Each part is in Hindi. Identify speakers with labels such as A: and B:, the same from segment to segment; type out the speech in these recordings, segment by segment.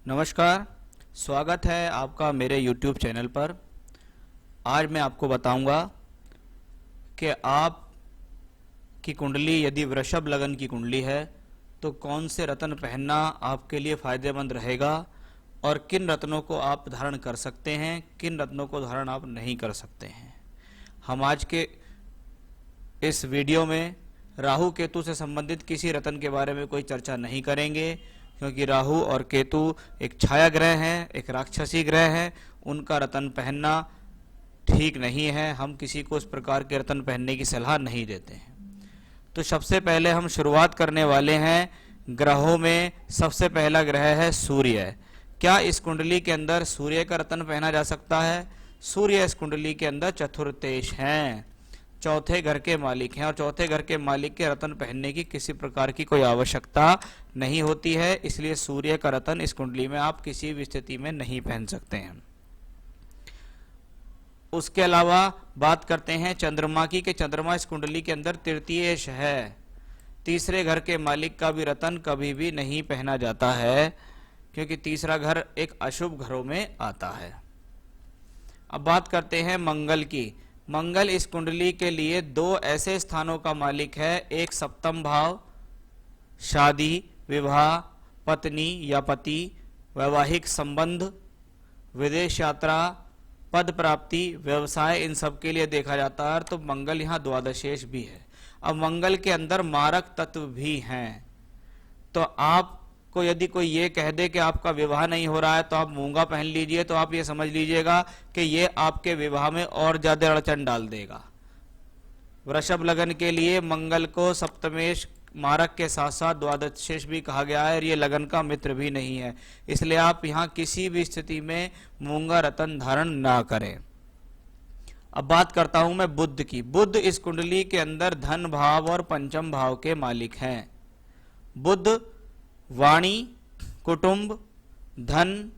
A: नमस्कार, स्वागत है आपका मेरे YouTube चैनल पर। आज मैं आपको बताऊंगा कि आप की कुंडली यदि वृषभ लगन की कुंडली है तो कौन से रत्न पहनना आपके लिए फ़ायदेमंद रहेगा और किन रत्नों को आप धारण कर सकते हैं, किन रत्नों को धारण आप नहीं कर सकते हैं। हम आज के इस वीडियो में राहु केतु से संबंधित किसी रत्न के बारे में कोई चर्चा नहीं करेंगे, क्योंकि राहु और केतु एक छाया ग्रह हैं, एक राक्षसी ग्रह हैं। उनका रत्न पहनना ठीक नहीं है। हम किसी को इस प्रकार के रत्न पहनने की सलाह नहीं देते हैं। तो सबसे पहले हम शुरुआत करने वाले हैं ग्रहों में। सबसे पहला ग्रह है सूर्य। क्या इस कुंडली के अंदर सूर्य का रत्न पहना जा सकता है? सूर्य इस कुंडली के अंदर चतुर्थेश हैं, चौथे घर के मालिक हैं, और चौथे घर के मालिक के रत्न पहनने की किसी प्रकार की कोई आवश्यकता नहीं होती है। इसलिए सूर्य का रत्न इस कुंडली में आप किसी भी स्थिति में नहीं पहन सकते हैं। उसके अलावा बात करते हैं चंद्रमा की, कि चंद्रमा इस कुंडली के अंदर तृतीयेश है। तीसरे घर के मालिक का भी रत्न कभी भी नहीं पहना जाता है, क्योंकि तीसरा घर एक अशुभ घरों में आता है। अब बात करते हैं मंगल की। मंगल इस कुंडली के लिए दो ऐसे स्थानों का मालिक है। एक सप्तम भाव, शादी, विवाह, पत्नी या पति, वैवाहिक संबंध, विदेश यात्रा, पद प्राप्ति, व्यवसाय, इन सब के लिए देखा जाता है। तो मंगल यहाँ द्वादशेश भी है। अब मंगल के अंदर मारक तत्व भी हैं। तो आपको यदि कोई ये कह दे कि आपका विवाह नहीं हो रहा है तो आप मूंगा पहन लीजिए, तो आप ये समझ लीजिएगा कि ये आपके विवाह में और ज्यादा अड़चन डाल देगा। वृषभ लगन के लिए मंगल को सप्तमेश मारक के साथ साथ द्वादशेश भी कहा गया है, और ये लगन का मित्र भी नहीं है। इसलिए आप यहाँ किसी भी स्थिति में मूंगा रत्न धारण ना करें। अब बात करता हूं मैं बुध की। बुध इस कुंडली के अंदर धन भाव और पंचम भाव के मालिक हैं। बुध वाणी, कुटुंब, धन,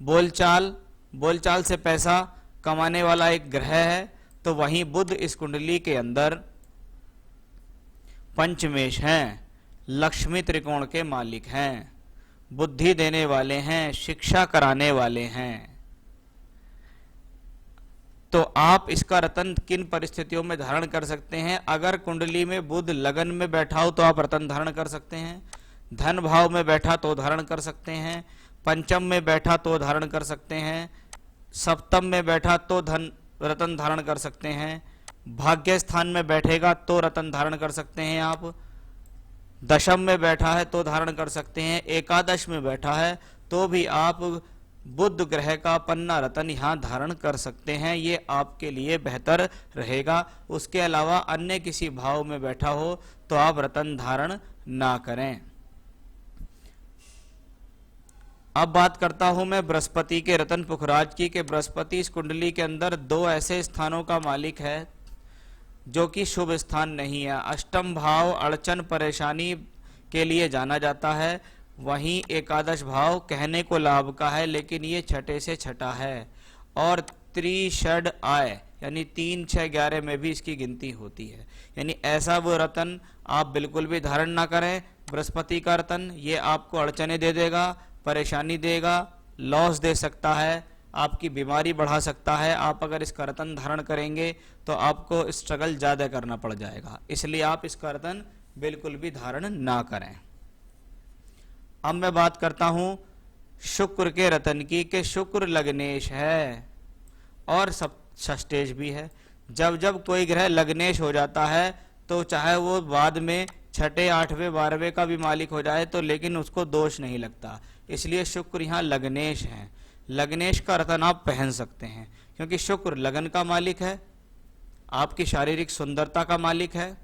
A: बोलचाल से पैसा कमाने वाला एक ग्रह है। तो वहीं बुध इस कुंडली के अंदर पंचमेश हैं, लक्ष्मी त्रिकोण के मालिक हैं, बुद्धि देने वाले हैं, शिक्षा कराने वाले हैं। तो आप इसका रत्न किन परिस्थितियों में धारण कर सकते हैं? अगर कुंडली में बुध लगन में बैठा हो तो आप रत्न धारण कर सकते हैं। धन भाव में बैठा तो धारण कर सकते हैं। पंचम में बैठा तो धारण कर सकते हैं। सप्तम में बैठा तो रत्न धारण कर सकते हैं। भाग्य स्थान में बैठेगा तो रत्न धारण कर सकते हैं आप। दशम में बैठा है तो धारण कर सकते हैं। एकादश में बैठा है तो भी आप बुध ग्रह का पन्ना रत्न यहाँ धारण कर सकते हैं। ये आपके लिए बेहतर रहेगा। उसके अलावा अन्य किसी भाव में बैठा हो तो आप रत्न धारण ना करें। अब बात करता हूं मैं बृहस्पति के रत्न पुखराज की, कि बृहस्पति इस कुंडली के अंदर दो ऐसे स्थानों का मालिक है जो कि शुभ स्थान नहीं है। अष्टम भाव अड़चन परेशानी के लिए जाना जाता है। वहीं एकादश भाव कहने को लाभ का है, लेकिन ये छठे से छठा है। और त्रिषड आय यानी 3, 6, 11 में भी इसकी गिनती होती है। यानी ऐसा वो रत्न आप बिल्कुल भी धारण ना करें। बृहस्पति का रत्न ये आपको अड़चने दे देगा, परेशानी देगा, लॉस दे सकता है, आपकी बीमारी बढ़ा सकता है। आप अगर इसका रत्न धारण करेंगे तो आपको स्ट्रगल ज़्यादा करना पड़ जाएगा। इसलिए आप इसका रत्न बिल्कुल भी धारण ना करें। अब मैं बात करता हूं शुक्र के रत्न की, कि शुक्र लग्नेश है और सब षष्ठेश भी है। जब जब कोई ग्रह लग्नेश हो जाता है तो चाहे वो बाद में छठे, 8वें, 12वें का भी मालिक हो जाए तो लेकिन उसको दोष नहीं लगता। इसलिए शुक्र यहाँ लग्नेश है। लग्नेश का रत्न आप पहन सकते हैं, क्योंकि शुक्र लगन का मालिक है, आपकी शारीरिक सुंदरता का मालिक है,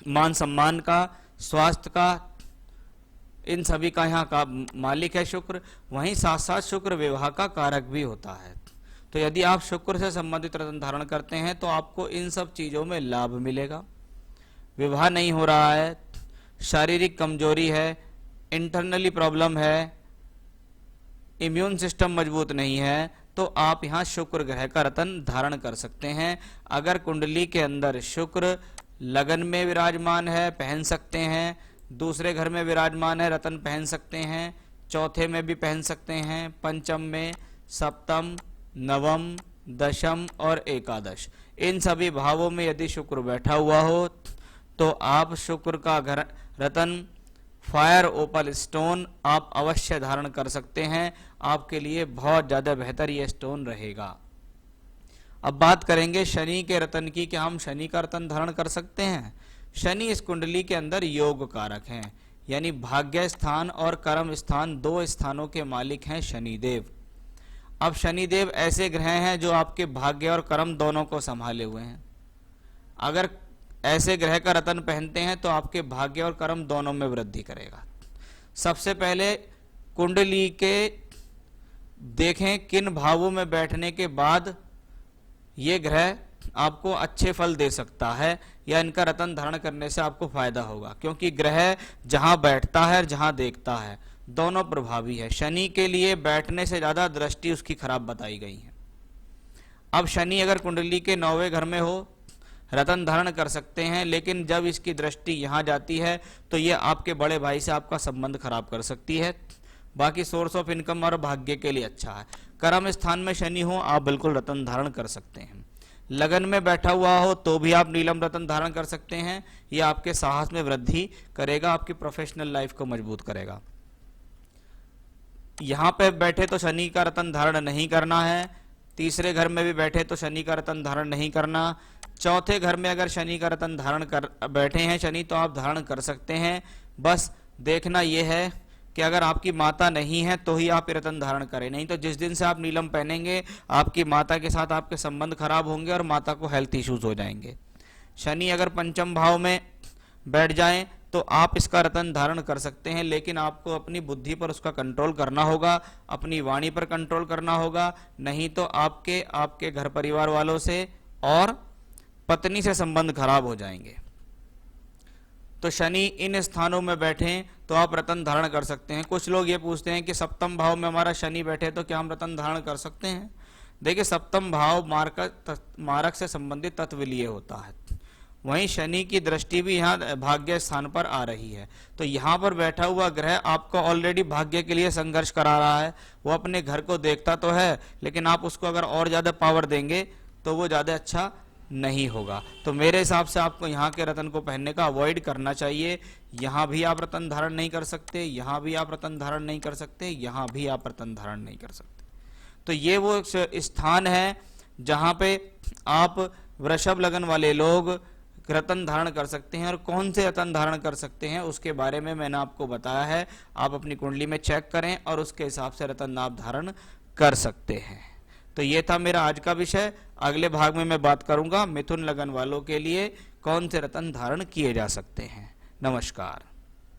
A: मान सम्मान का, स्वास्थ्य का, इन सभी का यहाँ का मालिक है शुक्र। वहीं साथ साथ शुक्र विवाह का कारक भी होता है। तो यदि आप शुक्र से संबंधित रत्न धारण करते हैं तो आपको इन सब चीज़ों में लाभ मिलेगा। विवाह नहीं हो रहा है, शारीरिक कमजोरी है, इंटरनली प्रॉब्लम है, इम्यून सिस्टम मजबूत नहीं है, तो आप यहाँ शुक्र ग्रह का रत्न धारण कर सकते हैं। अगर कुंडली के अंदर शुक्र लगन में विराजमान है, पहन सकते हैं। दूसरे घर में विराजमान है, रत्न पहन सकते हैं। चौथे में भी पहन सकते हैं, पंचम में, सप्तम, नवम, दशम और एकादश, इन सभी भावों में यदि शुक्र बैठा हुआ हो तो आप शुक्र का रतन फायर ओपल स्टोन आप अवश्य धारण कर सकते हैं। आपके लिए बहुत ज्यादा बेहतर ये स्टोन रहेगा। अब बात करेंगे शनि के रतन की। क्या हम शनि का रतन धारण कर सकते हैं? शनि इस कुंडली के अंदर योग कारक हैं, यानी भाग्य स्थान और कर्म स्थान, दो स्थानों के मालिक हैं शनिदेव। अब शनिदेव ऐसे ग्रह हैं जो आपके भाग्य और कर्म दोनों को संभाले हुए हैं। अगर ऐसे ग्रह का रतन पहनते हैं तो आपके भाग्य और कर्म दोनों में वृद्धि करेगा। सबसे पहले कुंडली के देखें किन भावों में बैठने के बाद ये ग्रह आपको अच्छे फल दे सकता है या इनका रतन धारण करने से आपको फायदा होगा, क्योंकि ग्रह जहां बैठता है और जहां देखता है दोनों प्रभावी है। शनि के लिए बैठने से ज्यादा दृष्टि उसकी खराब बताई गई है। अब शनि अगर कुंडली के 9वें घर में हो रतन धारण कर सकते हैं, लेकिन जब इसकी दृष्टि यहाँ जाती है तो ये आपके बड़े भाई से आपका संबंध खराब कर सकती है। बाकी सोर्स ऑफ इनकम और भाग्य के लिए अच्छा है। कर्म स्थान में शनि हो आप बिल्कुल रतन धारण कर सकते हैं। लगन में बैठा हुआ हो तो भी आप नीलम रतन धारण कर सकते हैं। ये आपके साहस में वृद्धि करेगा, आपकी प्रोफेशनल लाइफ को मजबूत करेगा। यहाँ पे बैठे तो शनि का रतन धारण नहीं करना है। तीसरे घर में भी बैठे तो शनि का रतन धारण नहीं करना। चौथे घर में अगर शनि का रतन धारण कर बैठे हैं शनि तो आप धारण कर सकते हैं। बस देखना यह है कि अगर आपकी माता नहीं है तो ही आप रतन धारण करें, नहीं तो जिस दिन से आप नीलम पहनेंगे आपकी माता के साथ आपके संबंध खराब होंगे और माता को हेल्थ इश्यूज हो जाएंगे। शनि अगर पंचम भाव में बैठ जाएं तो आप इसका रतन धारण कर सकते हैं, लेकिन आपको अपनी बुद्धि पर उसका कंट्रोल करना होगा, अपनी वाणी पर कंट्रोल करना होगा, नहीं तो आपके घर परिवार वालों से और पत्नी से संबंध खराब हो जाएंगे। तो शनि इन स्थानों में बैठे तो आप रतन धारण कर सकते हैं। कुछ लोग ये पूछते हैं कि सप्तम भाव में हमारा शनि बैठे तो क्या हम रतन धारण कर सकते हैं? देखिए, सप्तम भाव मारक से संबंधित तत्वलीय होता है। वहीं शनि की दृष्टि भी यहाँ भाग्य स्थान पर आ रही है, तो यहाँ पर बैठा हुआ ग्रह आपको ऑलरेडी भाग्य के लिए संघर्ष करा रहा है। वो अपने घर को देखता तो है, लेकिन आप उसको अगर और ज्यादा पावर देंगे तो वो ज्यादा अच्छा नहीं होगा। तो मेरे हिसाब से आपको यहाँ के रतन को पहनने का अवॉइड करना चाहिए। यहाँ भी आप रतन धारण नहीं कर सकते, यहाँ भी आप रतन धारण नहीं कर सकते, यहाँ भी आप रतन धारण नहीं कर सकते। तो ये वो स्थान है जहाँ पे आप वृषभ लगन वाले लोग रतन धारण कर सकते हैं। और कौन से रतन धारण कर सकते हैं उसके बारे में मैंने आपको बताया है। आप अपनी कुंडली में चेक करें और उसके हिसाब से रतन आप धारण कर सकते हैं। तो ये था मेरा आज का विषय। अगले भाग में मैं बात करूंगा मिथुन लगन वालों के लिए कौन से रतन धारण किए जा सकते हैं। नमस्कार।